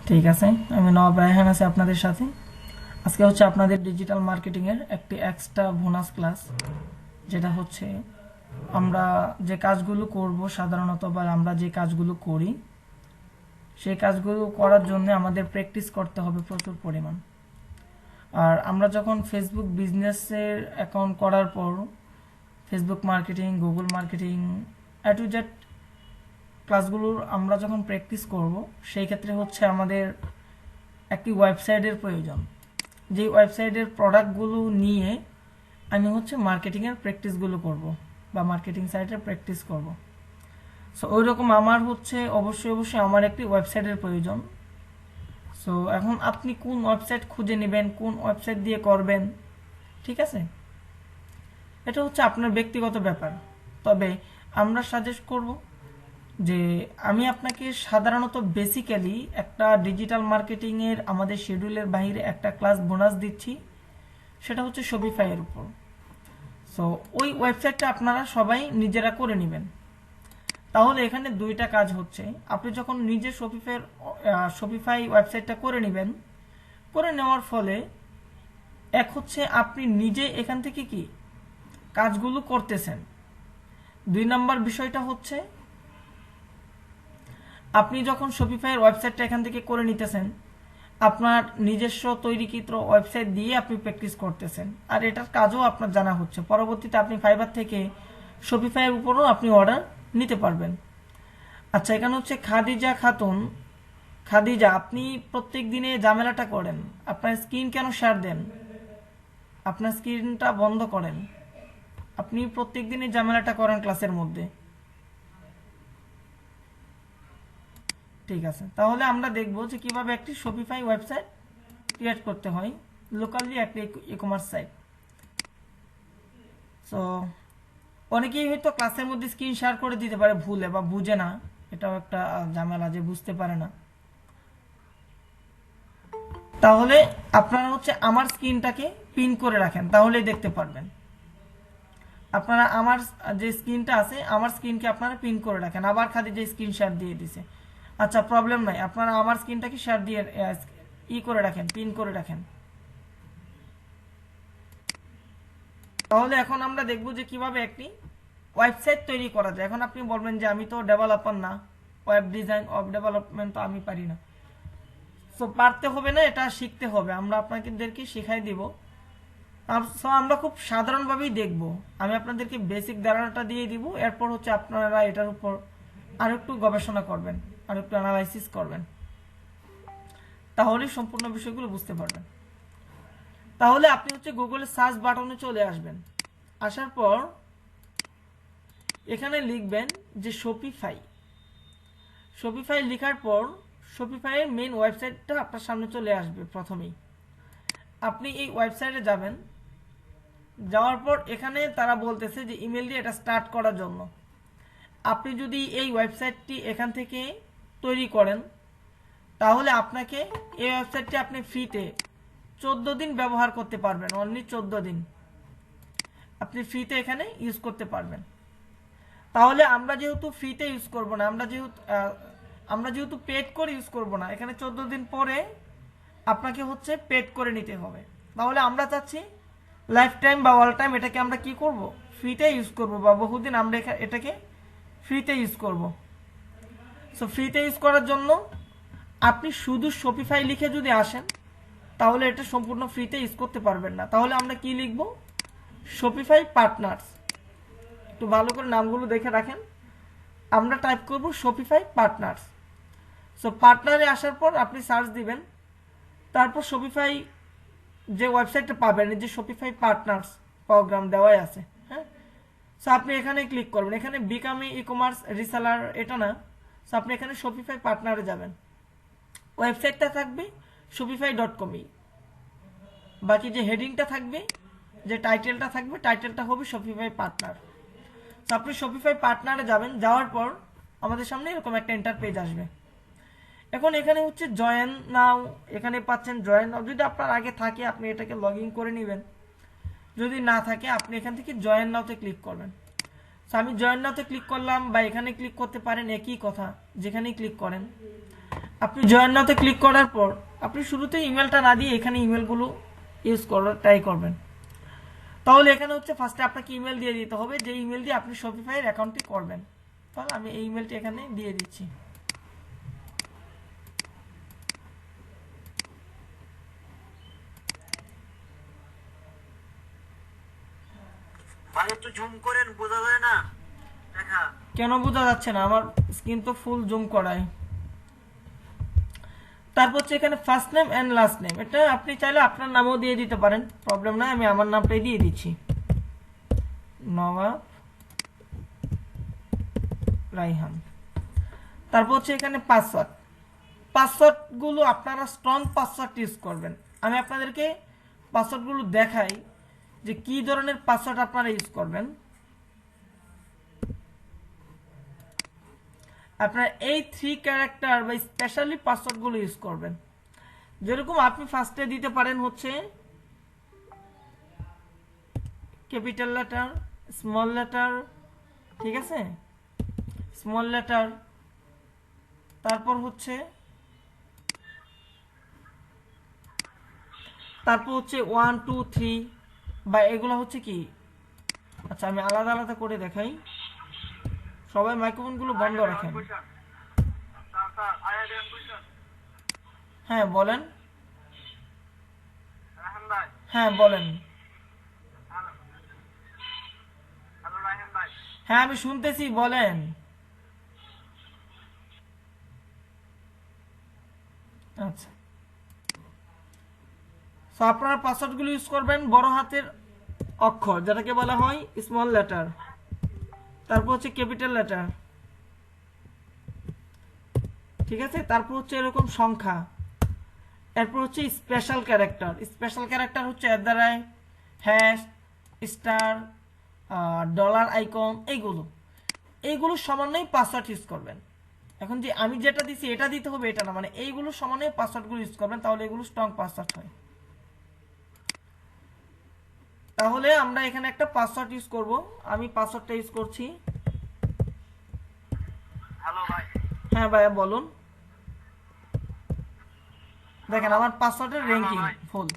ঠিক আছে, আমি নবাব রায়হান আছি আপনাদের সাথে। আজকে হচ্ছে আপনাদের ডিজিটাল মার্কেটিং এর একটি এক্সট্রা বোনাস ক্লাস, যেটা হচ্ছে আমরা যে কাজগুলো করব সাধারণত, বা আমরা যে কাজগুলো করি সেই কাজগুলো করার জন্য আমাদের প্র্যাকটিস করতে হবে প্রচুর পরিমাণ। আর আমরা যখন ফেসবুক বিজনেসের অ্যাকাউন্ট করার পর Facebook marketing, Google marketing, A to Z ক্লাসগুলোর আমরা যখন প্র্যাকটিস করব, সেই ক্ষেত্রে হচ্ছে আমাদের একটি ওয়েবসাইটের প্রয়োজন। যে ওয়েবসাইটের প্রোডাক্টগুলো নিয়ে আমি হচ্ছে মার্কেটিংয়ের প্র্যাকটিসগুলো করব, বা মার্কেটিং সাইটের প্র্যাকটিস করব। সো ওই রকম আমার হচ্ছে অবশ্যই আমার একটি ওয়েবসাইটের প্রয়োজন। সো এখন আপনি কোন ওয়েবসাইট খুঁজে নেবেন, কোন ওয়েবসাইট দিয়ে করবেন, ঠিক আছে, এটা হচ্ছে আপনার ব্যক্তিগত ব্যাপার। তবে আমরা সাজেস্ট করব যে আমি আপনাকে সাধারণত বেসিক্যালি একটা ডিজিটাল মার্কেটিংয়ের আমাদের শিডিউলের বাইরে একটা ক্লাস বোনাস দিচ্ছি, সেটা হচ্ছে শপিফাইয়ের উপর। সো ওই ওয়েবসাইটটা আপনারা সবাই নিজেরা করে নেবেন। তাহলে এখানে দুইটা কাজ হচ্ছে। আপনি যখন নিজে শপিফাই ওয়েবসাইটটা করে নেবেন, করে নেওয়ার ফলে এক হচ্ছে আপনি নিজে এখান থেকে কি কাজগুলো করতেছেন। 2 নম্বর বিষয়টা হচ্ছে আপনি যখন শপিফাইয়ের ওয়েবসাইটটা এখান থেকে করে নিতেছেন, আপনার নিজস্ব তৈরিকৃত ওয়েবসাইট দিয়ে আপনি প্র্যাকটিস করতেছেন, আর এটার কাজও আপনার জানা হচ্ছে। পরবর্তীতে আপনি ফাইবার থেকে শপিফাইয়ের উপরও আপনি অর্ডার নিতে পারবেন। আচ্ছা, এখানে হচ্ছে খাদিজা খাতুন। খাদিজা, আপনি প্রত্যেক দিনে ঝামেলাটা করেন, আপনার স্ক্রিন কেন শেয়ার দেন? আপনার স্ক্রিনটা বন্ধ করেন। আপনি প্রত্যেক দিনই ঝামেলাটা করেন ক্লাসের মধ্যে। ঠিক আছে, তাহলে আমরা দেখব যে কিভাবে একটি শপিফাই ওয়েবসাইট ক্রিয়েট করতে হয়, লোকালি একটি ই কমার্স সাইট। সো অনেকেই হয়তো ক্লাসের মধ্যে স্ক্রিন শেয়ার করে দিতে পারে ভুলে, বা বুঝে না, এটাও একটা ঝামেলা যে বুঝতে পারে না। তাহলে আপনারা হচ্ছে আমার স্ক্রিনটাকে পিন করে রাখেন, তাহলেই দেখতে পারবেন। আপনারা আমার যে স্ক্রিনটা আছে, আমার স্ক্রিনকে আপনারা পিন করে রাখেন। আবার খালি যে স্ক্রিন শেয়ার দিয়ে দিছে, আচ্ছা প্রবলেম নাই, আপনারা আমার স্ক্রিনটাকে শেয়ার দিয়ে করে রাখেন, পিন করে রাখেন। তাহলে এখন আমরা দেখব যে কিভাবে একটি ওয়েবসাইট তৈরি করা যায়। এখন আপনি বলবেন যে আমি তো ডেভেলপার না, ওয়েব ডিজাইন, ওয়েব ডেভেলপমেন্ট তো আমি পারি না। সো পারতে হবে না, এটা শিখতে হবে, আমরা আপনাদেরকে শেখাই দিব। সো আমরা খুব সাধারণভাবেই দেখব, আমি আপনাদেরকে বেসিক ধারণাটা দিয়ে দিব, এরপর হচ্ছে আপনারা এটার উপর আর একটু গবেষণা করবেন, আর একটু অ্যানালাইসিস করবেন, তাহলে সম্পূর্ণ বিষয়গুলো বুঝতে পারবেন। তাহলে আপনি হচ্ছে গুগলের সার্চ বাটনে চলে আসবেন। আসার পর এখানে লিখবেন যে শপিফাই। শপিফাই লেখার পর শপিফাইয়ের মেইন ওয়েবসাইটটা আপনার সামনে চলে আসবে। প্রথমেই আপনি এই ওয়েবসাইটে যাবেন, যাওয়ার পর এখানে তারা বলতেছে যে ইমেল দিয়ে এটা স্টার্ট করার জন্য। আপনি যদি এই ওয়েবসাইটটি এখান থেকে তৈরি করেন, তাহলে আপনাকে এই ওয়েবসাইটটি আপনি ফ্রিতে 14 দিন ব্যবহার করতে পারবেন। অনলি 14 দিন আপনি ফ্রিতে এখানে ইউজ করতে পারবেন। তাহলে আমরা যেহেতু ফ্রিতে ইউজ করব না, আমরা যেহেতু পেড করে ইউজ করব না, এখানে 14 দিন পরে আপনাকে হচ্ছে পেড করে নিতে হবে। তাহলে আমরা চাচ্ছি লাইফ টাইম বা অল টাইম এটাকে আমরা কি করব, ফ্রিতে ইউজ করব, বা বহুদিন আমরা এটাকে ফ্রিতে ইউজ করব। সো ফ্রিতে ইউজ করার জন্য আপনি শুধু শপিফাই লিখে যদি আসেন, তাহলে এটা সম্পূর্ণ ফ্রিতে ইউজ করতে পারবেন না। তাহলে আমরা কি লিখব, শপিফাই পার্টনার্স। একটু ভালো করে নামগুলো দেখে রাখেন। আমরা টাইপ করব শপিফাই পার্টনার্স। সো পার্টনারে আসার পর আপনি সার্চ দিবেন, তারপর শপিফাই যে ওয়েবসাইটটা পাবেন, যে শপিফাই পার্টনার্স প্রোগ্রাম দেওয়াই আছে, হ্যাঁ। সো আপনি এখানে ক্লিক করবেন। এখানে বিকামি ই কমার্স রিসেলার এটা না, সো আপনি এখানে শপিফাই পার্টনারে যাবেন। ওয়েবসাইটটা থাকবে shopify.com, বাকি যে হেডিংটা থাকবে, যে টাইটেলটা থাকবে, টাইটেলটা হবে শপিফাই পার্টনার। সো আপনি শপিফাই পার্টনারে যাবেন, যাওয়ার পর আমাদের সামনে এরকম একটা এন্টার পেজ আসবে। এখন এখানে হচ্ছে জয়েন নাও, এখানে পাচ্ছেন জয়েন নাও। যদি আপনার আগে থাকে আপনি এটাকে লগ ইন করে নেবেন, যদি না থাকে আপনি এখান থেকে জয়েন নাওতে ক্লিক করবেন। সো আমি জয়েন নাওতে ক্লিক করলাম, বা এখানে ক্লিক করতে পারেন, একই কথা, যেখানেই ক্লিক করেন। আপনি জয়েন নাওতে ক্লিক করার পর আপনি শুরুতে ইমেলটা না দিয়ে এখানে ইমেলগুলো ইউজ করার ট্রাই করবেন। তাহলে এখানে হচ্ছে ফার্স্টে আপনাকে ইমেল দিয়ে দিতে হবে, যে ইমেল দিয়ে আপনি শপিফাইয়ের অ্যাকাউন্টটি করবেন। তাহলে আমি এই ইমেলটি এখানে দিয়ে দিচ্ছি। ভাই একটু জুম করেন, বোঝা যায় না দেখা। কেন বোঝা যাচ্ছে না? আমার স্ক্রিন তো ফুল জুম করাই। তারপর হচ্ছে এখানে first name and last name, এটা আপনি চাইলে আপনার নামও দিয়ে দিতে পারেন, প্রবলেম নাই। আমি আমার নামটাই দিয়ে দিচ্ছি, নবাব রাইহান। তারপর হচ্ছে এখানে পাসওয়ার্ড। পাসওয়ার্ডগুলো আপনারা স্ট্রং পাসওয়ার্ড ইউজ করবেন। আমি আপনাদেরকে পাসওয়ার্ডগুলো দেখাই যে কি ধরনের পাসওয়ার্ড আপনারা ইউজ করবেন। আপনারা এই 3 ক্যারেক্টার বা স্পেশালি পাসওয়ার্ডগুলো ইউজ করবেন। যেরকম আপনি ফার্স্টে দিতে পারেন হচ্ছে ক্যাপিটাল লেটার, স্মল লেটার, ঠিক আছে, স্মল লেটার, তারপর হচ্ছে 1 2 3 বা এগুলো হচ্ছে কি। আচ্ছা আমি আলাদা আলাদা করে দেখাই, সবাই মাইক্রোফোনগুলো বন্ধ রাখেন। হ্যাঁ বলেন। হ্যাঁ বলেন। হ্যাঁ আমি শুনতেছি, বলেন। আচ্ছা, সো আপনারা পাসওয়ার্ডগুলো ইউজ করবেন বড় হাতের অক্ষর, যেটাকে বলা হয় স্মল লেটার, তারপর হচ্ছে ক্যাপিটাল লেটার, ঠিক আছে, তারপর হচ্ছে এরকম সংখ্যা, এরপর হচ্ছে স্পেশাল ক্যারেক্টার। স্পেশাল ক্যারেক্টার হচ্ছে হ্যাশ, স্টার, ডলার আইকন, এইগুলো সমানই পাসওয়ার্ড ইউজ করবেন। এখন যে আমি যেটা দিছি এটা দিতে হবে এটা না, মানে এইগুলো সমানই পাসওয়ার্ডগুলো ইউজ করবেন, তাহলে এগুলো স্ট্রং পাসওয়ার্ড হয়। তাহলে আমরা এখানে একটা পাসওয়ার্ড ইউজ করব। আমি পাসওয়ার্ডটা ইউজ করছি। হ্যালো ভাই। হ্যাঁ ভাইয়া বলুন। দেখেন আমার পাসওয়ার্ডের র্যাঙ্কিং ফুল।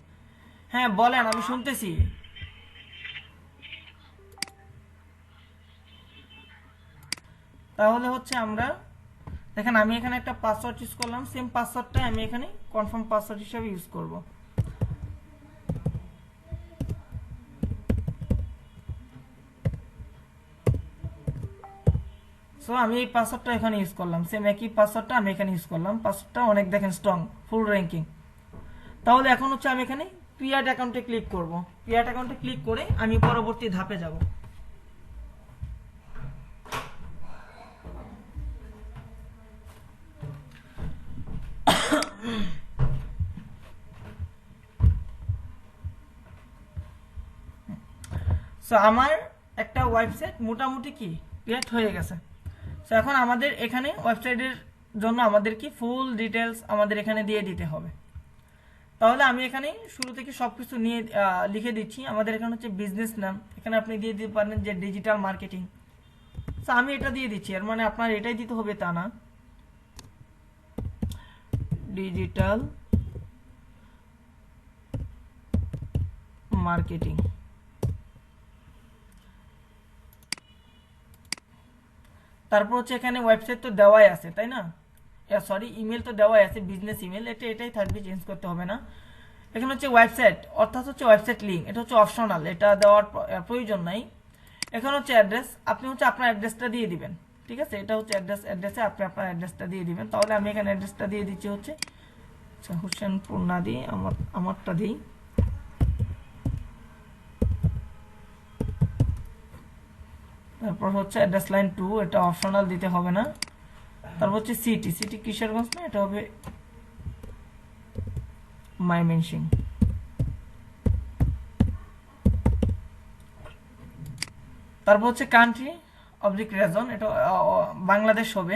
হ্যাঁ বলেন, আমি শুনতেছি। তাহলে হচ্ছে আমরা দেখেন আমি এখানে একটা পাসওয়ার্ড ইউজ করলাম, সেম পাসওয়ার্ডটা আমি এখানে কনফার্ম পাসওয়ার্ড হিসেবে ইউজ করব। সো আমি এই পাসওয়ার্ডটা এখানে ইউজ করলাম, সেম একই পাসওয়ার্ডটা আমি এখানে ইউজ করলাম। পাসওয়ার্ডটা অনেক দেখেন স্ট্রং, ফুল র্যাঙ্কিং। তাহলে এখন হচ্ছে আমি এখানে ক্রিয়েট অ্যাকাউন্টে ক্লিক করব। ক্রিয়েট অ্যাকাউন্টে ক্লিক করে আমি পরবর্তী ধাপে যাব। সো আমার একটা ওয়েবসাইট মোটামুটি কি ক্রিয়েট হয়ে গেছে। সো এখন আমাদের এখানে ওয়েবসাইটের জন্য আমাদের কি ফুল ডিটেলস আমাদের এখানে দিয়ে দিতে হবে। তাহলে আমি এখানে শুরু থেকে সবকিছু নিয়ে লিখে দিচ্ছি। আমাদের এখানে হচ্ছে বিজনেস নাম, এখানে আপনি দিয়ে দিতে পারেন যে ডিজিটাল মার্কেটিং। সো আমি এটা দিয়ে দিচ্ছি, এর মানে আপনার এটাই দিতে হবে তা না, ডিজিটাল মার্কেটিং। তারপর হচ্ছে এখানে ওয়েবসাইট তো দেওয়াই আছে তাই না, সরি ইমেল তো দেওয়াই আছে, বিজনেস ইমেল, এটাই থাকবে, চেঞ্জ করতে হবে না। এখানে হচ্ছে ওয়েবসাইট অর্থাৎ হচ্ছে ওয়েবসাইট লিঙ্ক, এটা হচ্ছে অপশনাল, এটা দেওয়ার প্রয়োজন নাই। এখানে হচ্ছে অ্যাড্রেস, আপনি হচ্ছে আপনার অ্যাড্রেসটা দিয়ে দিবেন, ঠিক আছে, এটা হচ্ছে অ্যাড্রেসে আপনি আপনার অ্যাড্রেসটা দিয়ে দিবেন। তাহলে আমি এখানে অ্যাড্রেসটা দিয়ে দিচ্ছি হচ্ছে হোসেনপুর না দিয়ে আমারটা দিই। তারপর হচ্ছে অ্যাড্রেস লাইন 2, এটা অপশনাল দিতে হবে না। তারপর হচ্ছে সিটি কিশোরগঞ্জ না, এটা হবে ময়মনসিংহ। তারপর হচ্ছে কান্ট্রি অবলিক রিজন, এটা বাংলাদেশ হবে,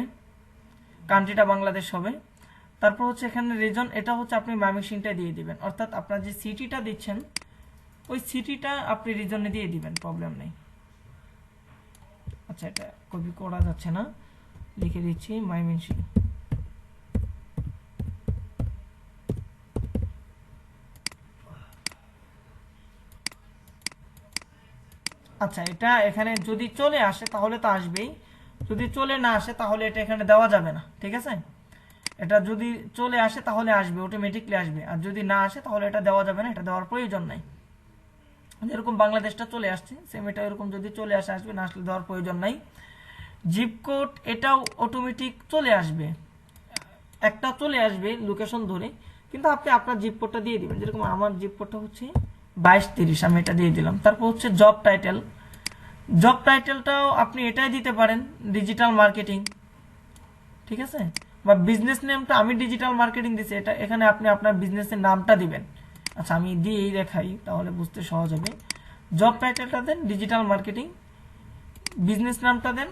কান্ট্রিটা বাংলাদেশ হবে। তারপর হচ্ছে এখানে রিজন, এটা হচ্ছে আপনি ময়মনসিংহটা দিয়ে দিবেন, অর্থাৎ আপনার যে সিটিটা দিচ্ছেন ওই সিটিটা আপনি রিজনে দিয়ে দিবেন, প্রবলেম নেই। আচ্ছা এটা কপি করা যাচ্ছে না, লিখে দিচ্ছি ময়মনসিংহ। আচ্ছা, এটা এখানে যদি চলে আসে তাহলে তো আসবেই, যদি চলে না আসে তাহলে এটা এখানে দেওয়া যাবে না, ঠিক আছে? এটা যদি চলে আসে তাহলে আসবে, অটোমেটিকলি আসবে, আর যদি না আসে তাহলে এটা দেওয়া যাবে না, এটা দেওয়ার প্রয়োজন নাই। যেরকম বাংলাদেশটা চলে আসছে সেম এটা এরকম যদি চলে আসে আসবে, না আসলে দেওয়ার প্রয়োজন নাই। জিপ কোড এটাও অটোমেটিক চলে আসবে, একটা চলে আসবে লোকেশন ধরে, কিন্তু আপনি আপনার জিপ কোডটা দিয়ে দিবেন। যেরকম আমার জিপ কোডটা হচ্ছে 2230, আমি এটা দিয়ে দিলাম। তারপর হচ্ছে জব টাইটেল, জব টাইটেলটাও আপনি এটাই দিতে পারেন, ডিজিটাল মার্কেটিং, ঠিক আছে? বা বিজনেস নেমটা আমি ডিজিটাল মার্কেটিং দিছি, এটা এখানে আপনি আপনার বিজনেসের নামটা দিবেন। আচ্ছা, আমি দিয়েই দেখাই তাহলে বুঝতে সহজ হবে। জব টাইটেলটা দেন ডিজিটাল মার্কেটিং, বিজনেস নামটা দেন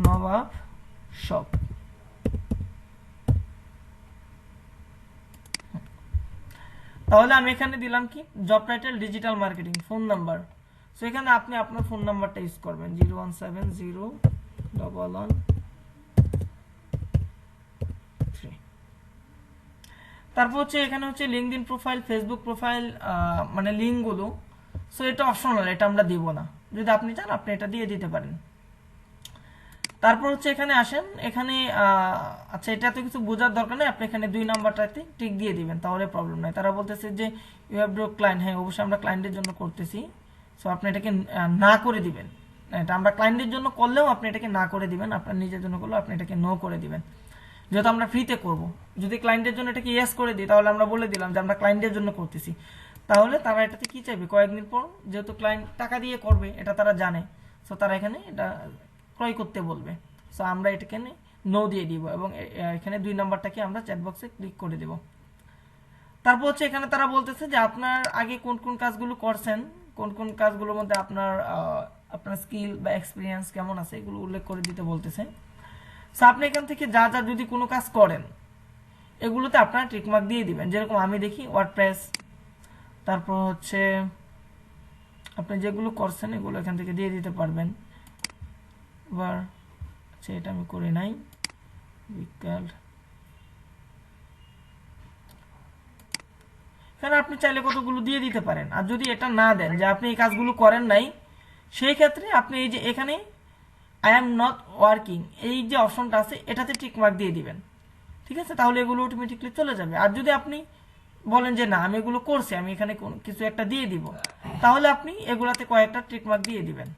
নবাব শপ। তাহলে আমি এখানে দিলাম কি, job title digital marketing, phone number. So এখানে আপনি আপনার ফোন নাম্বারটা ইউজ করবেন 0170113। তারপর হচ্ছে এখানে হচ্ছে লিঙ্কডইন প্রোফাইল, ফেসবুক প্রোফাইল, মানে লিঙ্কগুলো। সো এটা অপশনাল, এটা আমরা দিব না, যদি আপনি চান আপনি এটা দিয়ে দিতে পারেন। তারপর হচ্ছে এখানে আসেন, এখানে আচ্ছা এটা তো কিছু বোঝার দরকার নেই, আপনি এখানে 2 নাম্বারটাতে টিক দিয়ে দিবেন, তাহলে প্রবলেম নাই। তারা বলতেছে যে ইউ হ্যাভ ড্র ক্লায়েন্ট, হ্যাঁ অবশ্যই আমরা ক্লায়েন্টের জন্য করতেছি, সো আপনি এটাকে না করে দিবেন। এটা আমরা ক্লায়েন্টের জন্য করলেও আপনি এটাকে না করে দিবেন, আপনার নিজের জন্য করলেও আপনি এটাকে নো করে দিবেন, যেহেতু আমরা ফ্রিতে করব। যদি ক্লায়েন্টের জন্য এটাকে ইয়েস করে দিই তাহলে আমরা বলে দিলাম যে আমরা ক্লায়েন্টের জন্য করতেছি, তাহলে তারা এটাতে কি চাইবে, কয়েকদিন পর যেহেতু ক্লায়েন্ট টাকা দিয়ে করবে এটা তারা জানে, সো তারা এখানে এটা ক্রয় করতে বলবে। সো আমরা এটাকে নো দিয়ে দিব এবং এখানে 2 নাম্বারটাকে আমরা চ্যাট বক্সে ক্লিক করে দেব। তারপর হচ্ছে এখানে তারা বলতেছে যে আপনার আগে কোন কোন কাজগুলো করছেন, কোন কোন কাজগুলোর মধ্যে আপনার আপনার স্কিল বা এক্সপিরিয়েন্স কেমন আছে এগুলো উল্লেখ করে দিতে বলতেছে। সো আপনি এখান থেকে যা যা যদি কোনো কাজ করেন এগুলোতে আপনারা টিকমার্ক দিয়ে দিবেন। যেরকম আমি দেখি ওয়ার্ডপ্রেস, তারপর হচ্ছে আপনি যেগুলো করছেন এগুলো এখান থেকে দিয়ে দিতে পারবেন। এবার আচ্ছা এটা আমি করি নাই, বিকাল এখানে আপনি চাইলে কতগুলো দিয়ে দিতে পারেন। আর যদি এটা না দেন যে আপনি এই কাজগুলো করেন নাই, সেই ক্ষেত্রে আপনি এই যে এখানে আই এম নট ওয়ার্কিং এই যে অপশনটা আছে এটাতে টিকমার্ক দিয়ে দিবেন, ঠিক আছে? তাহলে এগুলো অটোমেটিকলি চলে যাবে। আর যদি আপনি বলেন যে না আমি এগুলো করছি, আমি এখানে কিছু একটা দিয়ে দিব, তাহলে আপনি এগুলাতে কয়েকটা টিকমার্ক দিয়ে দিবেন।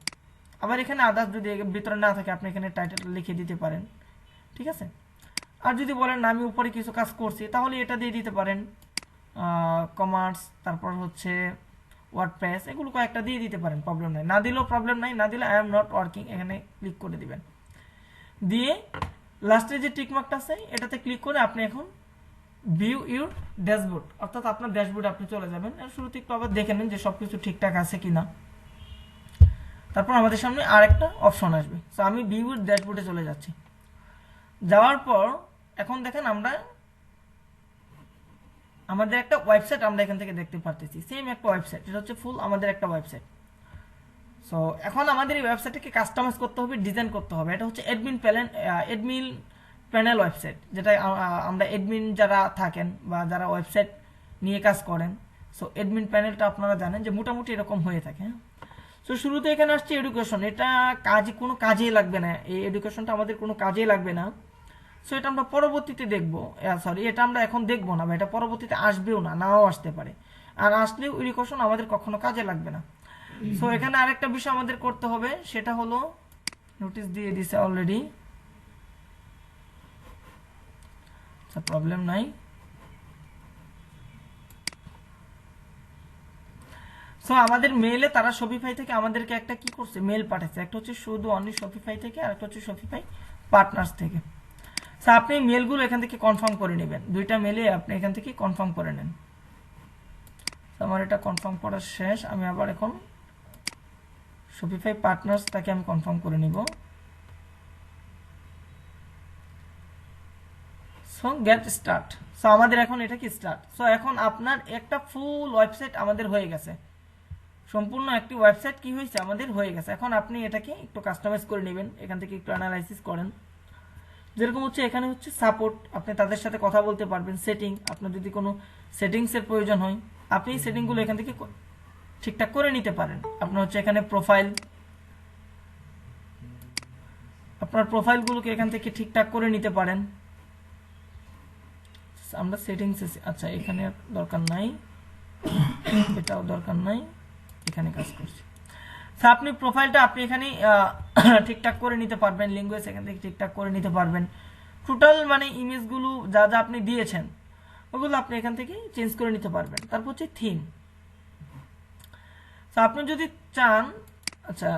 আবার এখানে আদার্স যদি ভিতরে না থাকে আপনি এখানে টাইটেলটা লিখে দিতে পারেন, ঠিক আছে? আর যদি বলেন না আমি উপরে কিছু কাজ করছি তাহলে এটা দিয়ে দিতে পারেন, কমার্স, তারপর হচ্ছে ওয়ার্ডপ্রেস, এগুলো কয়েকটা দিয়ে দিতে পারেন, প্রবলেম নাই। না দিলেও প্রবলেম নাই, না দিলে আই এম নট ওয়ার্কিং এখানে ক্লিক করে দিবেন। দিয়ে লাস্টে যে টিকমার্কটা আছে এটাতে ক্লিক করে আপনি এখন ভিউ ইউর ড্যাশবোর্ড, অর্থাৎ আপনার ড্যাশবোর্ডে আপনি চলে যাবেন। শুরুতে একটু আবার দেখে নেন যে সবকিছু ঠিকঠাক আছে কিনা। তারপর আমাদের সামনে আর একটা অপশন আসবে, সো আমি ভিউ ইউর ড্যাশবোর্ডে চলে যাচ্ছি। যাওয়ার পর এখন দেখেন আমরা আমাদের একটা ওয়েবসাইট আমরা এখান থেকে দেখতে পারতেছি, সেম একটা ওয়েবসাইট, এটা হচ্ছে ফুল আমাদের একটা ওয়েবসাইট। সো এখন আমাদের এই ওয়েবসাইটটাকে কাস্টমাইজ করতে হবে, ডিজাইন করতে হবে। এটা হচ্ছে অ্যাডমিন প্যানেল ওয়েবসাইট, যেটা আমরা অ্যাডমিন যারা থাকেন বা যারা ওয়েবসাইট নিয়ে কাজ করেন, সো অ্যাডমিন প্যানেলটা আপনারা জানেন যে মোটামুটি এরকম হয়ে থাকে। সো শুরুতে এখানে আসছে এডুকেশন, এটা কোনো কাজেই লাগবে না, এই এডুকেশনটা আমাদের কোনো কাজেই লাগবে না। সো এটা আমরা পরবর্তীতে দেখবো, সরি এটা আমরা এখন দেখবো না বা এটা পরবর্তীতে আসবেও না, নাও আসতে পারে। আর আসলেও এডুকেশন আমাদের কখনো কাজে লাগবে না। সো এখানে আরেকটা বিষয় আমাদের করতে হবে, সেটা হলো নোটিশ দিয়ে দিছে অলরেডি, আচ্ছা প্রবলেম নাই। সো আমাদের মেইলে তারা শপিফাই থেকে আমাদেরকে একটা কি করছে, মেল পাঠাচ্ছে। একটা হচ্ছে শুধু অনলি শপিফাই থেকে, আর একটা হচ্ছে শপিফাই পার্টনার্স থেকে। সো আপনি মেলগুলো এখান থেকে কনফার্ম করে নেবেন, দুইটা মেলে আপনি এখান থেকে কনফার্ম করে নেন। আমার এটা কনফার্ম করা শেষ, আমি আবার এখন শপিফাই পার্টনার্সটাকে আমি কনফার্ম করে নিব। সো গেট স্টার্ট, সো আমাদের এখন এটা কি স্টার্ট। সো এখন আপনার একটা ফুল ওয়েবসাইট আমাদের হয়ে গেছে, সম্পূর্ণ একটি ওয়েবসাইট কি হয়েছে আমাদের হয়ে গেছে। এখন আপনি এটাকে একটু কাস্টমাইজ করে নেবেন, এখান থেকে একটু অ্যানালাইসিস করেন। যেরকম হচ্ছে এখানে হচ্ছে সাপোর্ট, আপনি তাদের সাথে কথা বলতে পারবেন। সেটিং, আপনার যদি কোনো সেটিংসের প্রয়োজন হয় আপনি সেটিংগুলো এখান থেকে ঠিকঠাক করে নিতে পারেন। আপনার হচ্ছে এখানে প্রোফাইল, আপনার প্রোফাইলগুলোকে এখান থেকে ঠিকঠাক করে নিতে পারেন। আমরা সেটিংসে, আচ্ছা এখানে দরকার নাই, এটাও দরকার নাই, এখানে কাজ করছি। আপনি প্রোফাইলটা আপনি এখানে ঠিকঠাক করে নিতে পারবেন, ল্যাঙ্গুয়েজ এখান থেকে ঠিকঠাক করে নিতে পারবেন। টোটাল মানে ইমেজগুলো যা যা আপনি দিয়েছেন ওগুলো আপনি এখান থেকে চেঞ্জ করে নিতে পারবেন। তারপর হচ্ছে থিম। আপনি যদি চান, আচ্ছা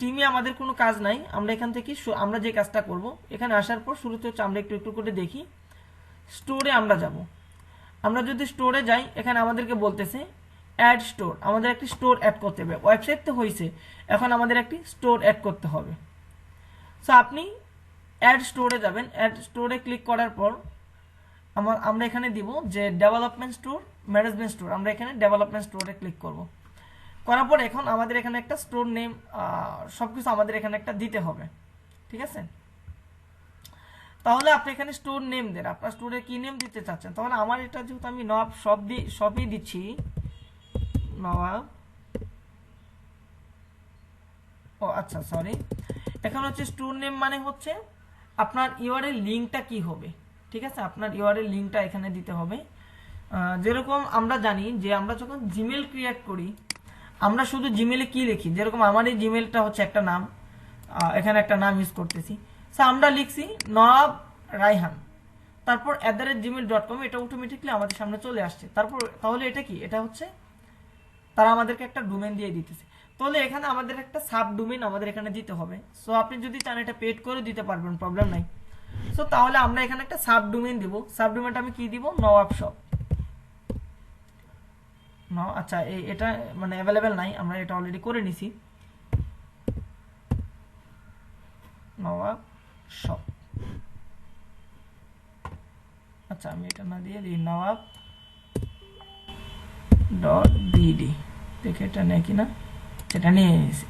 টিমে আমাদের কোনো কাজ নাই, আমরা এখান থেকে আমরা যে কাজটা করব, এখানে আসার পর শুরুতে হচ্ছে আমরা একটু একটু করে দেখি। স্টোরে আমরা যাব, আমরা যদি স্টোরে যাই এখানে আমাদেরকে বলতেছে অ্যাড স্টোর, আমাদের একটি স্টোর অ্যাড করতে হবে। ওয়েবসাইট তো হয়েছে, এখন আমাদের একটি স্টোর অ্যাড করতে হবে। সো আপনি অ্যাড স্টোরে যাবেন, অ্যাড স্টোরে ক্লিক করার পর আমরা এখানে দিব যে ডেভেলপমেন্ট স্টোর, ম্যানেজমেন্ট স্টোর, আমরা এখানে ডেভেলপমেন্ট স্টোরে ক্লিক করব। করার পর এখন আমাদের এখানে একটা স্টোর নেম, সবকিছু আমাদের এখানে একটা দিতে হবে, ঠিক আছে? তাহলে আপনি এখানে স্টোর নেম দেন, আপনার স্টোরে কি নেম দিতে চাচ্ছেন। তাহলে আমার এটা যেহেতু আমি নবাব সবই দিচ্ছি, নবাব, ও আচ্ছা সরি, এখন হচ্ছে স্টোর নেম মানে হচ্ছে আপনার ইউআরএল লিঙ্কটা কি হবে, ঠিক আছে? আপনার ইউআরএল লিঙ্কটা এখানে দিতে হবে। যেরকম আমরা জানি যে আমরা যখন জিমেল ক্রিয়েট করি, আমরা শুধু জিমেলে কি লিখি, যেরকম আমার এই জিমেলটা হচ্ছে একটা নাম, এখানে একটা নাম ইউজ করতেছি, আমরা লিখছি নওয়াব রায়হান, তারপর @gmail.com, এটা অটোমেটিকলি আমাদের সামনে চলে আসছে। তারপর তাহলে এটা কি, এটা হচ্ছে তারা আমাদেরকে একটা ডোমেন দিয়ে দিতেছে। তাহলে এখানে আমাদের একটা সাব ডোমেন আমাদের এখানে দিতে হবে। সো আপনি যদি চান এটা পেড করে দিতে পারবেন, প্রবলেম নাই। সো তাহলে আমরা এখানে একটা সাব ডোমেন দিব। সাব ডোমেনটা আমি কি দিব, নওয়াব শপ। আচ্ছা এটা মানে অ্যাভেলেবেল নাই, আমরা এটা অলরেডি করে নিছি, নওয়াব শপ। আচ্ছা আমি এটা না দিয়ে দিই নওয়াব .bd, দেখে এটা নেয় কিনা, সেটা নিয়ে নিয়েছি।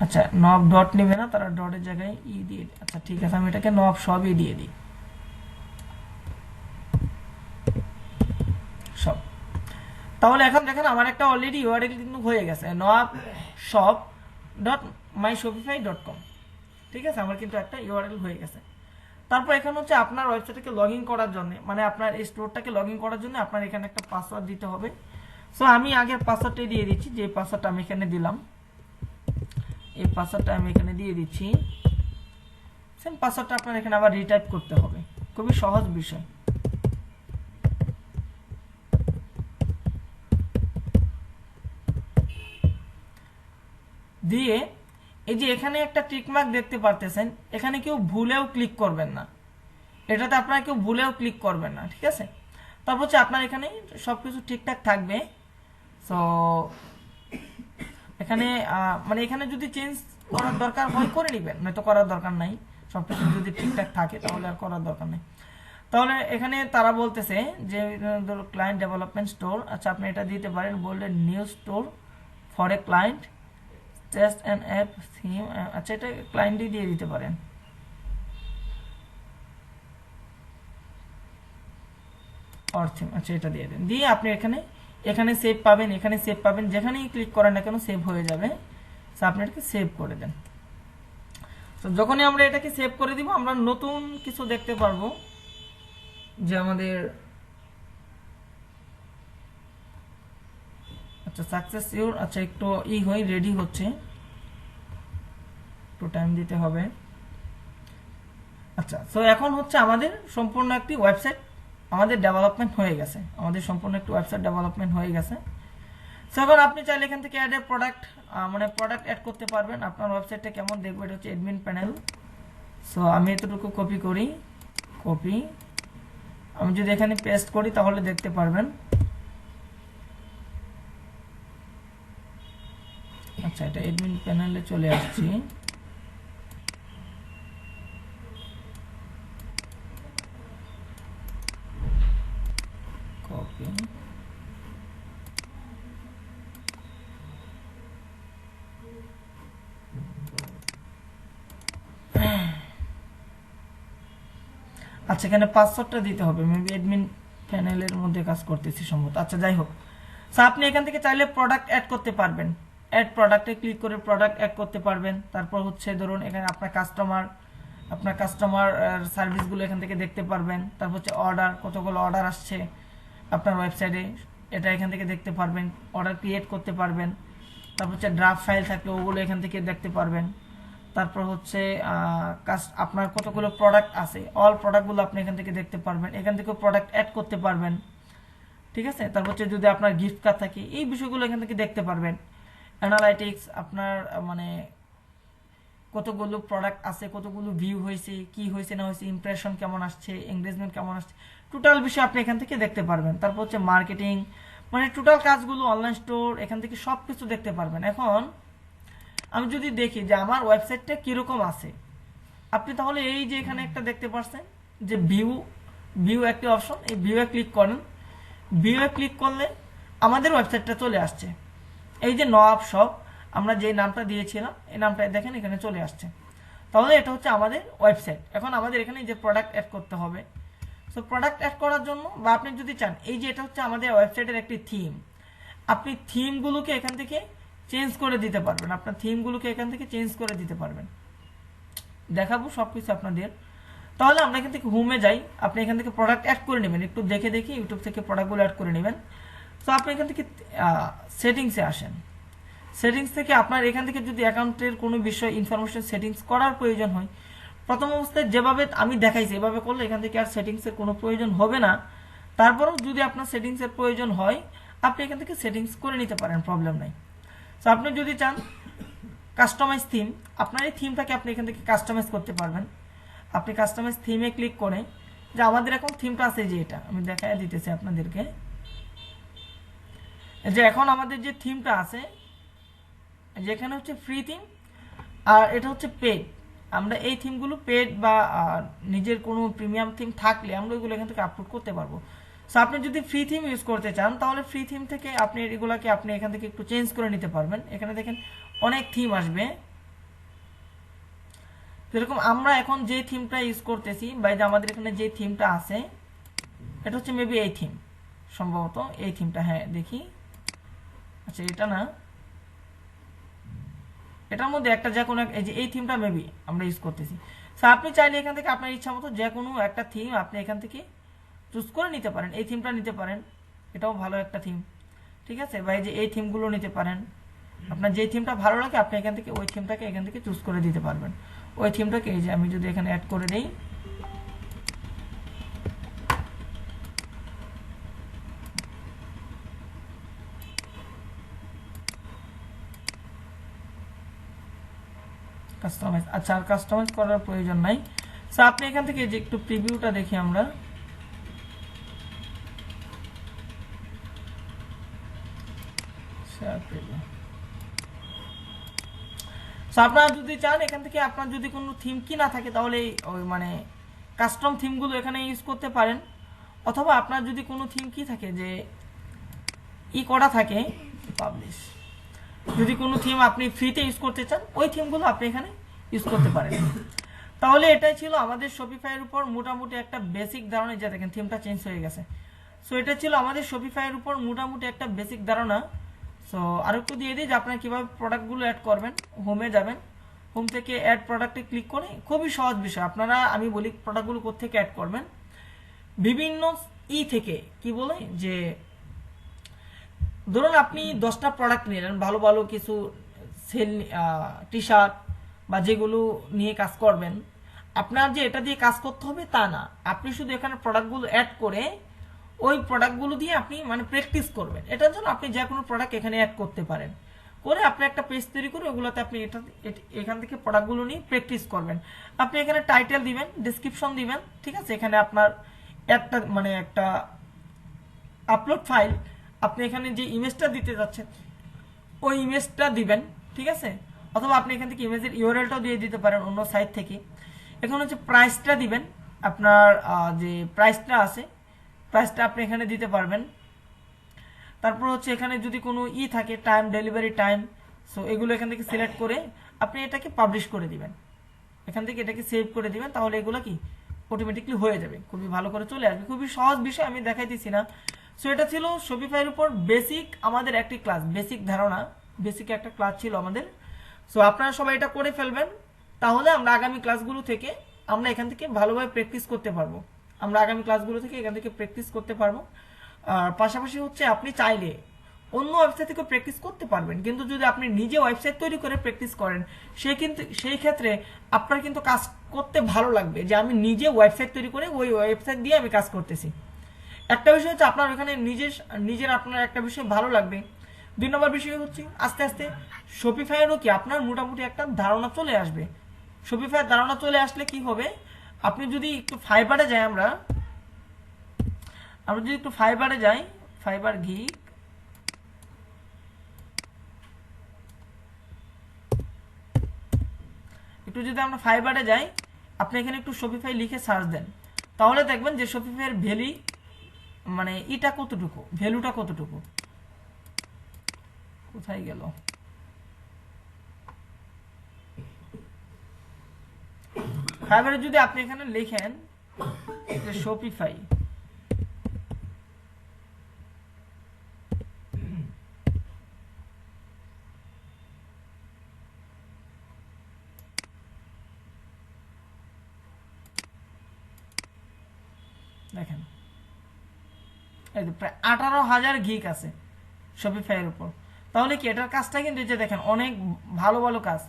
আচ্ছা নওয়াব ডট নেবে না, তারা ডটের জায়গায় ই দিয়ে, আচ্ছা ঠিক আছে আমি এটাকে নওয়াব সবই দিয়ে দিই, সব। তাহলে এখন দেখেন আমার একটা অলরেডি ইউআরএল কিন্তু হয়ে গেছে, nawabshop.myshopify.com, ঠিক আছে? আমার কিন্তু একটা ইউআরএল হয়ে গেছে। তারপর এখানে হচ্ছে আপনার ওয়েবসাইটকে লগ ইন করার জন্য, মানে আপনার এই স্টোরটাকে লগ ইন করার জন্য আপনার এখানে একটা পাসওয়ার্ড দিতে হবে। সো আমি আগের পাসওয়ার্ডটাই দিয়ে দিচ্ছি, যে পাসওয়ার্ডটা আমি এখানে দিলাম, এই পাসওয়ার্ডটা আমি এখানে দিয়ে দিচ্ছি। সেম পাসওয়ার্ডটা আপনার এখানে আবার রিটাইপ করতে হবে, খুবই সহজ বিষয়। দিয়ে এই যে এখানে একটা টিকমার্ক দেখতে পারতেছেন, এখানে কেউ ভুলেও ক্লিক করবেন না, এটাতে আপনারা কেউ ভুলেও ক্লিক করবেন না, ঠিক আছে? তারপর হচ্ছে আপনার এখানে সবকিছু ঠিকঠাক থাকবে। সো এখানে মানে এখানে যদি চেঞ্জ করার দরকার হয় করে নেবেন, নয়তো করার দরকার নাই। সবকিছু যদি ঠিকঠাক থাকে তাহলে আর করার দরকার নেই। তাহলে এখানে তারা বলতেছে যে ক্লায়েন্ট ডেভেলপমেন্ট স্টোর, আচ্ছা আপনি এটা দিতে পারেন, বললেন new store for a client just an app theme, আচ্ছা এটা ক্লায়েন্টই দিয়ে দিতে পারেন। অর থিম, আচ্ছা এটা দিয়ে দেন, দিয়ে আপনি এখানে সেভ পাবেন, এখানে সেভ পাবেন, যেখানেই ক্লিক করেন না কেন সেভ হয়ে যাবে। সো আপনি এটাকে সেভ করে দেন। তো যখনই আমরা এটাকে সেভ করে দিব, আমরা নতুন কিছু দেখতে পারবো, যে আমাদের আচ্ছা সাকসেস ইউর, আচ্ছা একটু রেডি হচ্ছে, একটু টাইম দিতে হবে। আচ্ছা সো এখন হচ্ছে আমাদের সম্পূর্ণ একটি ওয়েবসাইট আমাদের ডেভেলপমেন্ট হয়ে গেছে, আমাদের সম্পূর্ণ একটি ওয়েবসাইট ডেভেলপমেন্ট হয়ে গেছে। সো এখন আপনি চাইলে এখান থেকে অ্যাড এ প্রোডাক্ট, মানে প্রোডাক্ট অ্যাড করতে পারবেন। আপনার ওয়েবসাইটটা কেমন দেখবো, এটা হচ্ছে অ্যাডমিন প্যানেল। সো আমি এতটুকু কপি করি, কপি, আমি যদি এখানে পেস্ট করি তাহলে দেখতে পারবেন। আচ্ছা এটা অ্যাডমিন প্যানেলে চলে আসছি। কপি, আচ্ছা এখানে পাসওয়ার্ডটা দিতে হবে, মেবি অ্যাডমিন প্যানেলের মধ্যে কাজ করতেছি সম্ভবত। আচ্ছা যাই হোক, সো আপনি এখান থেকে চাইলে প্রোডাক্ট অ্যাড করতে পারবেন। অ্যাড প্রোডাক্টে ক্লিক করে প্রোডাক্ট অ্যাড করতে পারবেন। তারপর হচ্ছে ধরুন এখানে আপনার কাস্টমার সার্ভিসগুলো এখান থেকে দেখতে পারবেন। তারপর হচ্ছে অর্ডার, কতগুলো অর্ডার আসছে আপনার ওয়েবসাইটে, এটা এখান থেকে দেখতে পারবেন। অর্ডার ক্রিয়েট করতে পারবেন। তারপর হচ্ছে ড্রাফট ফাইল থাকলে ওগুলো এখান থেকে দেখতে পারবেন। তারপর হচ্ছে আপনার কতগুলো প্রোডাক্ট আছে, অল প্রোডাক্টগুলো আপনি এখান থেকে দেখতে পারবেন। এখান থেকে প্রোডাক্ট অ্যাড করতে পারবেন, ঠিক আছে। তারপর হচ্ছে যদি আপনার গিফট কার্ড থাকে, এই বিষয়গুলো এখান থেকে দেখতে পারবেন। অ্যানালাইটিক্স, আপনার মানে কতগুলো প্রোডাক্ট আছে, কতগুলো ভিউ হয়েছে, কি হয়েছে না হয়েছে, ইমপ্রেশন কেমন আসছে, এঙ্গেজমেন্ট কেমন আসছে, টোটাল বিষয় আপনি এখান থেকে দেখতে পারবেন। তারপর হচ্ছে মার্কেটিং, মানে টোটাল কাজগুলো, অনলাইন স্টোর, এখান থেকে সব কিছু দেখতে পারবেন। এখন আমি যদি দেখি যে আমার ওয়েবসাইটটা কীরকম আছে, আপনি তাহলে এই যে এখানে একটা দেখতে পাচ্ছেন যে ভিউ একটি অপশন, এই ভিউয়ে ক্লিক করেন। ভিউয়ে ক্লিক করলে আমাদের ওয়েবসাইটটা চলে আসছে। এই যে নওয়াব শপ, আমরা যে নামটা দিয়েছিলাম এই নামটা দেখেন এখানে চলে আসছে। তাহলে এটা হচ্ছে আমাদের ওয়েবসাইট। এখন আমাদের এখানে যে প্রোডাক্ট অ্যাড করতে হবে, সো প্রোডাক্ট অ্যাড করার জন্য বা আপনি যদি চান, এই যে এটা হচ্ছে আমাদের ওয়েবসাইটের একটি থিম, আপনি থিমগুলোকে এখান থেকে চেঞ্জ করে দিতে পারবেন। আপনার থিমগুলোকে এখান থেকে চেঞ্জ করে দিতে পারবেন। দেখাবো সবকিছু আপনাদের। তাহলে আমরা এখান থেকে হোমে যাই, আপনি এখান থেকে প্রোডাক্ট অ্যাড করে নেবেন। একটু দেখে ইউটিউব থেকে প্রোডাক্টগুলো অ্যাড করে নেবেন। তো আপনি এখান থেকে সেটিংসে আসেন। সেটিংস থেকে আপনার এখান থেকে যদি অ্যাকাউন্টের কোনো বিষয় ইনফরমেশন সেটিংস করার প্রয়োজন হয়, প্রথম অবস্থায় যেভাবে আমি দেখাইছি এভাবে করলে এখান থেকে আর সেটিংসের কোনো প্রয়োজন হবে না। তারপরেও যদি আপনার সেটিংসের প্রয়োজন হয়, আপনি এখান থেকে সেটিংস করে নিতে পারেন, প্রবলেম নাই। তো আপনি যদি চান কাস্টমাইজ থিম, আপনার এই থিমটাকে আপনি এখান থেকে কাস্টমাইজ করতে পারবেন। আপনি কাস্টমাইজ থিমে ক্লিক করে, যে আমাদের এখন থিমটা আছে, যে এটা আমি দেখাই দিতেছি আপনাদেরকে, যে এখন আমাদের যে থিমটা আছে, যেখানে হচ্ছে ফ্রি থিম আর এটা হচ্ছে পেড। আমরা এই থিমগুলো পেড বা নিজের কোনো প্রিমিয়াম থিম থাকলে আমরা ওইগুলো এখান থেকে আপলোড করতে পারবো। সো আপনি যদি ফ্রি থিম ইউজ করতে চান, তাহলে ফ্রি থিম থেকে আপনি এগুলোকে আপনি এখান থেকে একটু চেঞ্জ করে নিতে পারবেন। এখানে দেখেন অনেক থিম আসবে। যেরকম আমরা এখন যে থিমটা ইউজ করতেছি, বা যে আমাদের এখানে যে থিমটা আছে, এটা হচ্ছে মেবি এই থিম, সম্ভবত এই থিমটা। হ্যাঁ দেখি, আচ্ছা এটা না, এটার মধ্যে একটা যে কোনো এই থিমটা মেবি আমরা ইউজ করতেছি। সো আপনি চাইলে এখান থেকে আপনার ইচ্ছা মতো যে কোনো একটা থিম আপনি এখান থেকে চুজ করে নিতে পারেন। এই থিমটা নিতে পারেন, এটাও ভালো একটা থিম, ঠিক আছে। বা এই যে এই থিমগুলো নিতে পারেন। আপনার যে থিমটা ভালো লাগে আপনি এখান থেকে ওই থিমটাকে এখান থেকে চুজ করে দিতে পারবেন। ওই থিমটাকে এই যে আমি যদি এখানে অ্যাড করে দিই, কাস্টমাইজ, আচ্ছা আর কাস্টমাইজ করার প্রয়োজন নাই। সো আপনি এখান থেকে যে একটু প্রিভিউটা দেখি আমরা, আপনারা যদি চান এখান থেকে আপনার যদি কোনো থিম কি না থাকে, তাহলে ওই মানে কাস্টম থিমগুলো এখানে ইউজ করতে পারেন। অথবা আপনার যদি কোনো থিম কি থাকে যে করা থাকে, পাবলিশ, যদি কোনো থিম আপনি ফ্রিতে ইউজ করতে চান, ওই থিমগুলো আপনি এখানে ইউজ করতে পারেন। তাহলে এটাই ছিল আমাদের শপিফাইয়ের উপর মোটামুটি একটা বেসিক ধারণা। যে দেখেন থিমটা চেঞ্জ হয়ে গেছে। সো এটা ছিল আমাদের শপিফাইয়ের উপর মোটামুটি একটা বেসিক ধারণা। সো আরেকটু দিয়ে দিই যে আপনারা কীভাবে প্রোডাক্টগুলো অ্যাড করবেন। হোমে যাবেন, হোম থেকে অ্যাড প্রোডাক্টে ক্লিক করে, খুবই সহজ বিষয়। আপনারা আমি বলি প্রোডাক্টগুলো কোত্থেকে অ্যাড করবেন, বিভিন্ন থেকে কি বলে যে ধরুন আপনি 10টা প্রোডাক্ট নিলেন, ভালো ভালো কিছু সেল টি শার্ট বা যেগুলো নিয়ে কাজ করবেন, আপনার যে এটা দিয়ে কাজ করতে হবে তা না। আপনি শুধু এখানে প্রোডাক্টগুলো অ্যাড করে ওই প্রোডাক্টগুলো দিয়ে আপনি মানে প্র্যাকটিস করবেন। এটার জন্য আপনি যে কোনো প্রোডাক্ট এখানে অ্যাড করতে পারেন, করে আপনি একটা পেজ তৈরি করে ওগুলোতে আপনি এখান থেকে প্রোডাক্টগুলো নিয়ে প্র্যাকটিস করবেন। আপনি এখানে টাইটেল দিবেন, ডেসক্রিপশন দিবেন, ঠিক আছে। এখানে আপনার একটা মানে একটা আপলোড ফাইল, আপনি এখানে যে ইমেজটা দিতে যাচ্ছেন ওই ইমেজটা দিবেন, ঠিক আছে। অথবা আপনি এখান থেকে ইমেজের ইউআরএলটাও দিয়ে দিতে পারেন অন্য সাইট থেকে। এখন হচ্ছে প্রাইসটা দিবেন, আপনার যে প্রাইসটা আছে প্রাইসটা আপনি এখানে দিতে পারবেন। তারপর হচ্ছে এখানে যদি কোনো থাকে টাইম, ডেলিভারি টাইম, সো এগুলো এখান থেকে সিলেক্ট করে আপনি এটাকে পাবলিশ করে দিবেন। এখান থেকে এটাকে সেভ করে দিবেন, তাহলে এগুলো কি অটোমেটিকলি হয়ে যাবে, খুবই ভালো করে চলে আসবে। খুবই সহজ বিষয়, আমি দেখাইতেছি না। সো এটা ছিল শপিফাইয়ের উপর বেসিক আমাদের একটি ক্লাস, বেসিক ধারণা, বেসিক একটা ক্লাস ছিল আমাদের। সো আপনারা সবাই এটা করে ফেলবেন, তাহলে আমরা আগামী ক্লাসগুলো থেকে আমরা এখান থেকে ভালোভাবে প্র্যাকটিস করতে পারবো। আমরা আগামী ক্লাসগুলো থেকে এখান থেকে প্র্যাকটিস করতে পারবো। আর পাশাপাশি হচ্ছে আপনি চাইলে অন্য ওয়েবসাইট থেকে প্র্যাকটিস করতে পারবেন, কিন্তু যদি আপনি নিজে ওয়েবসাইট তৈরি করে প্র্যাকটিস করেন সেই ক্ষেত্রে আপনার কিন্তু কাজ করতে ভালো লাগবে, যে আমি নিজে ওয়েবসাইট তৈরি করে ওই ওয়েবসাইট দিয়ে আমি কাজ করতেছি। একটা বিষয় হচ্ছে আপনার ওখানে নিজের আপনার একটা বিষয় ভালো লাগবে। 2 নম্বর বিষয় হচ্ছে আস্তে আস্তে শপিফাইয়েরও কি আপনার মোটামুটি একটা ধারণা চলে আসবে। শপিফাইয়ের ধারণা চলে আসলে কি হবে, আপনি যদি একটু ফাইবারে যাই, আমরা যদি একটু ফাইবারে যাই, ফাইবার গিগ, একটু যদি আমরা ফাইবারে যাই, আপনি এখানে একটু শপিফাই লিখে সার্চ দেন, তাহলে দেখবেন যে শপিফাইয়ের মানে এটা কতটুকু, ভ্যালুটা কতটুকু, কোথায় গেল, ফাইবারে যদি আপনি এখানে লিখেন যে শপিফাই, দেখেন এই তো প্রায় 18,000 গিগ আছে শপিফাইয়ের উপর। তাহলে কি এটার কাজটা কিন্তু যে দেখেন অনেক ভালো ভালো কাজ,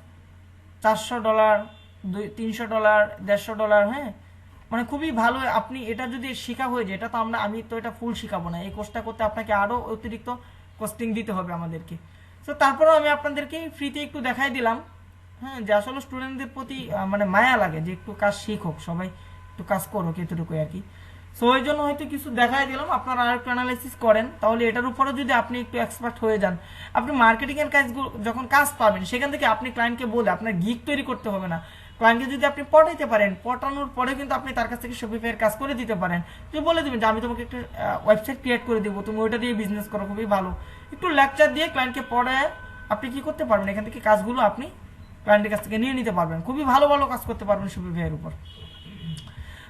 $400, $300, $150, হ্যাঁ, মানে খুবই ভালো। আপনি এটা যদি শেখা হয়ে যায়, এটা তো আমি তো এটা ফুল শিখাবো না, এই কোর্সটা করতে আপনাকে আরো অতিরিক্ত কস্টিং দিতে হবে আমাদেরকে। তো তারপরেও আমি আপনাদেরকে ফ্রিতে একটু দেখাই দিলাম, হ্যাঁ, যে আসলে স্টুডেন্টদের প্রতি মানে মায়া লাগে যে একটু কাজ শিখুক, সবাই একটু কাজ করুক, এতটুকুই আর কি। সো ওই জন্য হয়তো কিছু দেখাই দিলাম, আপনারা আর একটু অ্যানালাইসিস করেন, তাহলে এটার উপরে যদি আপনি একটু এক্সপার্ট হয়ে যান, আপনি মার্কেটিং এর কাজগুলো যখন কাজ পাবেন, সেখান থেকে আপনি ক্লায়েন্টকে বলে আপনার গিগ তৈরি করতে হবে না। ক্লায়েন্টকে যদি আপনি পটাইতে পারেন, পটানোর পরে কিন্তু আপনি তার কাছ থেকে শপিফাইয়ের কাজ করে দিতে পারেন। যে বলে দেবেন যে আমি তোমাকে একটা ওয়েবসাইট ক্রিয়েট করে দেবো, তুমি ওইটা দিয়ে বিজনেস করো, খুবই ভালো। একটু লেকচার দিয়ে ক্লায়েন্টকে পড়ায় আপনি কি করতে পারবেন, এখান থেকে কাজগুলো আপনি ক্লায়েন্টের কাছ থেকে নিয়ে নিতে পারবেন, খুবই ভালো ভালো কাজ করতে পারবেন শপিফাইয়ের উপর।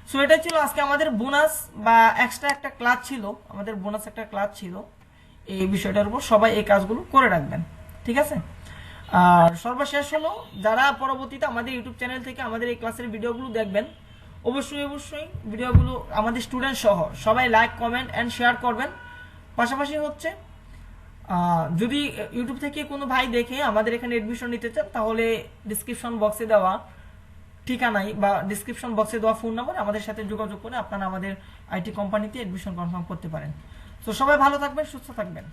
সো এটা ছিল আজকে আমাদের বোনাস বা এক্সট্রা একটা ক্লাস ছিল, আমাদের বোনাস একটা ক্লাস ছিল এই বিষয়টার উপর। সবাই এই কাজগুলো করে রাখবেন, ঠিক আছে। আর সর্বশেষ হলো, যারা পরবর্তীতে আমাদের ইউটিউব চ্যানেল থেকে আমাদের এই ক্লাসের ভিডিওগুলো দেখবেন, অবশ্যই ভিডিওগুলো আমাদের স্টুডেন্ট সহ সবাই লাইক, কমেন্ট অ্যান্ড শেয়ার করবেন। পাশাপাশি হচ্ছে যদি ইউটিউব থেকে কোনো ভাই দেখে আমাদের এখানে এডমিশন নিতে চান, তাহলে ডিসক্রিপশন বক্সে দেওয়া ঠিকানায় বা ডিসক্রিপশন বক্সে দেওয়া ফোন নাম্বারে আমাদের সাথে যোগাযোগ করে আপনারা আমাদের আইটি কোম্পানিতে এডমিশন কনফার্ম করতে পারেন। তো সবাই ভালো থাকবেন, সুস্থ থাকবেন।